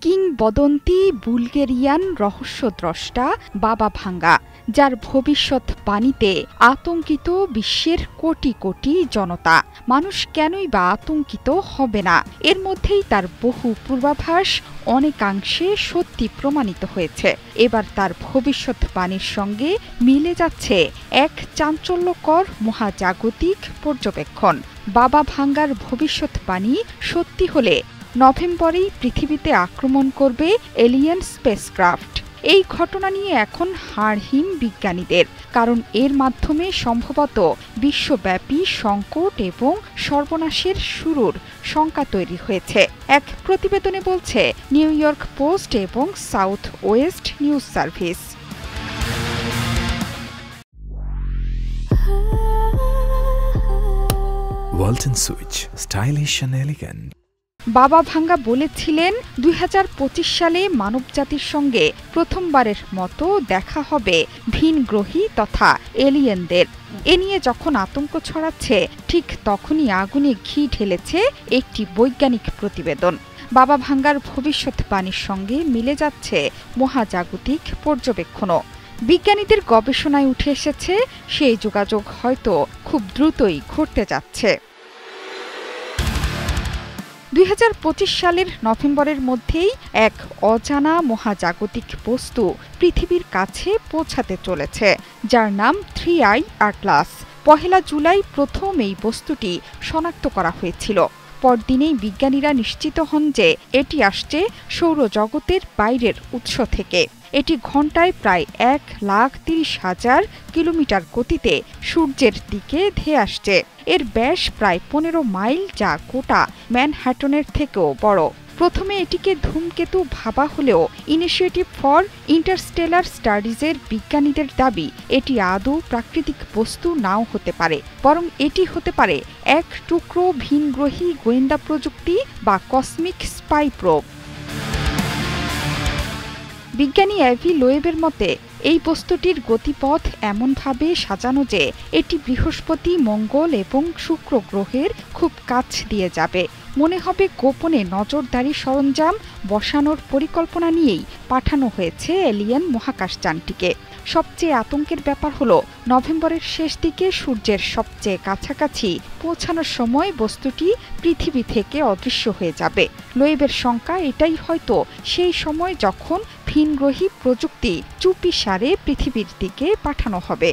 কিংবদন্তি বুলগেরিয়ান রহস্যদ্রষ্টা বাবা ভাঙ্গা, যার ভবিষ্যৎবাণীতে আতঙ্কিত বিশ্বের কোটি কোটি জনতা। মানুষ কেনই বা আতঙ্কিত হবে না? এর মধ্যেই তার বহু পূর্বাভাস অনেকাংশে সত্যি প্রমাণিত হয়েছে। এবার তার ভবিষ্যৎবাণীর সঙ্গে মিলে যাচ্ছে এক চাঞ্চল্যকর মহাজাগতিক পর্যবেক্ষণ। বাবা ভাঙ্গার ভবিষ্যৎবাণী সত্যি হলে নভেম্বরেই পৃথিবীতে আক্রমণ করবে এলিয়েন স্পেসক্রাফট। এই ঘটনা নিয়ে এখন হাড়হিম বিজ্ঞানীদের, কারণ এর মাধ্যমে সম্ভবত বিশ্বব্যাপী সংকট এবং সর্বনাশের শুরুর শঙ্কা তৈরি হয়েছে। এক প্রতিবেদনে বলছে নিউ ইয়র্ক পোস্ট এবং South West News Service. Walton switch, stylish and elegant. Baba Vanga বলেছিলেন ২০২৫ সালে মানবজাতির সঙ্গে প্রথমবারের মতো দেখা হবে ভিনগ্রহী তথা এলিয়েনদের। এ নিয়ে যখন আতঙ্ক ছড়াচ্ছে, ঠিক তখনই আগুনে ঘি ঢেলেছে একটি বৈজ্ঞানিক প্রতিবেদন। বাবা ভাঙ্গার ভবিষ্যৎবাণীর সঙ্গে মিলে যাচ্ছে মহাজাগতিক পর্যবেক্ষণও। বিজ্ঞানীদের গবেষণায় উঠে এসেছে সেই যোগাযোগ হয়তো খুব দ্রুতই ঘটতে যাচ্ছে। ২০২৫ সালের নভেম্বরের মধ্যেই এক অজানা মহাজাগতিক বস্তু পৃথিবীর কাছে পৌঁছাতে চলেছে, যার নাম 3I আটলাস। ১ জুলাই প্রথম এই বস্তুটি শনাক্ত করা হয়েছিল। পরদিনেই বিজ্ঞানীরা নিশ্চিত হন যে এটি আসছে সৌরজগতের বাইরের উৎস থেকে। এটি ঘণ্টায় প্রায় ১,৩০,০০০ কিলোমিটার গতিতে সূর্যের দিকে ধেয়ে আসছে। এর ব্যাস প্রায় ১৫ মাইল, যা গোটা ম্যানহাটনের থেকেও বড়। প্রথমে এটিকে ধূমকেতু ভাবা হলেও ইনিশিয়েটিভ ফর ইন্টারস্টেলার স্টাডিজের বিজ্ঞানীদের দাবি এটি আদৌ প্রাকৃতিক বস্তু নাও হতে পারে, বরং এটি হতে পারে এক টুকরো ভিনগ্রহী গোয়েন্দা প্রযুক্তি বা কসমিক স্পাই প্রোব। বিজ্ঞানী অ্যাভি লোয়েবের মতে এই বস্তুটির গতিপথ এমনভাবে সাজানো যে এটি বৃহস্পতি, মঙ্গল এবং শুক্র গ্রহের খুব কাছ দিয়ে যাবে। মনে হবে গোপনে নজরদারি সরঞ্জাম বসানোর পরিকল্পনা নিয়েই পাঠানো হয়েছে এলিয়েন মহাকাশযানটিকে। সবচেয়ে আতঙ্কের ব্যাপার হলো, নভেম্বরের শেষ দিকে সূর্যের সবচেয়ে কাছাকাছি পৌঁছানোর সময় বস্তুটি পৃথিবী থেকে অদৃশ্য হয়ে যাবে। লোয়েবের শঙ্কা এটাই হয়তো সেই সময় যখন ভিনগ্রহী প্রযুক্তি চুপিসারে পৃথিবীর দিকে পাঠানো হবে।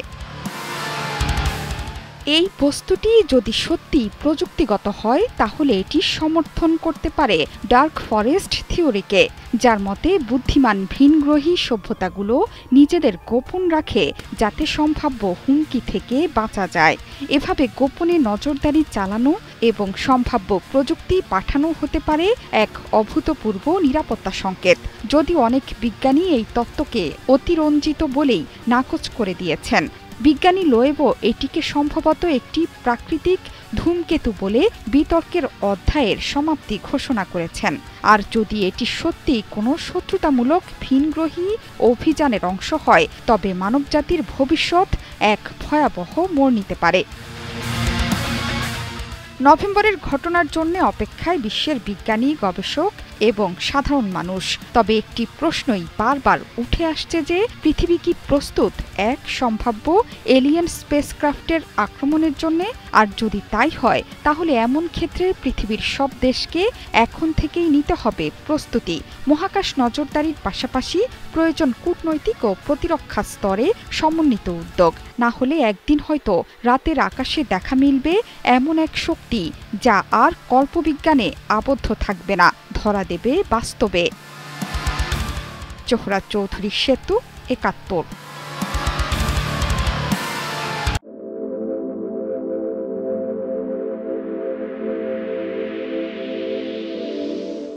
এই বস্তুটি যদি সত্যি প্রযুক্তিগত হয়, তাহলে এটি সমর্থন করতে পারে ডার্ক ফরেস্ট থিওরিকে, যার মতে বুদ্ধিমান ভিনগ্রহী সভ্যতাগুলো নিজেদের গোপন রাখে যাতে সম্ভাব্য হুমকি থেকে বাঁচা যায়। এভাবে গোপনে নজরদারি চালানো এবং সম্ভাব্য প্রযুক্তি পাঠানো হতে পারে এক অভূতপূর্ব নিরাপত্তা সংকেত। যদিও অনেক বিজ্ঞানী এই তত্ত্বকে অতিরঞ্জিত বলেই নাকচ করে দিয়েছেন। বিজ্ঞানী লোয়েবো এটিকে সম্ভবত একটি প্রাকৃতিক ধূমকেতু বলে বিতর্কের অধ্যায়ের সমাপ্তি ঘোষণা করেছেন। আর যদি এটি সত্যি কোনো শত্রুতামূলক ভিনগ্রহী অভিযানের অংশ হয়, তবে মানবজাতির ভবিষ্যৎ এক ভয়াবহ মোড় নিতে পারে। নভেম্বরের ঘটনার জন্য অপেক্ষায় বিশ্বের বিজ্ঞানী, গবেষক এবং সাধারণ মানুষ। তবে একটি প্রশ্নই বারবার উঠে আসছে যে পৃথিবী কি প্রস্তুত এক সম্ভাব্য এলিয়েন স্পেসক্রাফটের আক্রমণের জন্য? আর যদি তাই হয়, তাহলে এমন ক্ষেত্রে পৃথিবীর সব দেশকে এখন থেকেই নিতে হবে প্রস্তুতি। মহাকাশ নজরদারির পাশাপাশি প্রয়োজন কূটনৈতিক ও প্রতিরক্ষা স্তরে সমন্বিত উদ্যোগ। না হলে একদিন হয়তো রাতের আকাশে দেখা মিলবে এমন এক শক্তি যা আর কল্পবিজ্ঞানে আবদ্ধ থাকবে না, ধরা দেবে বাস্তবে। জোহরা চৌধুরী সেতু, ৭১।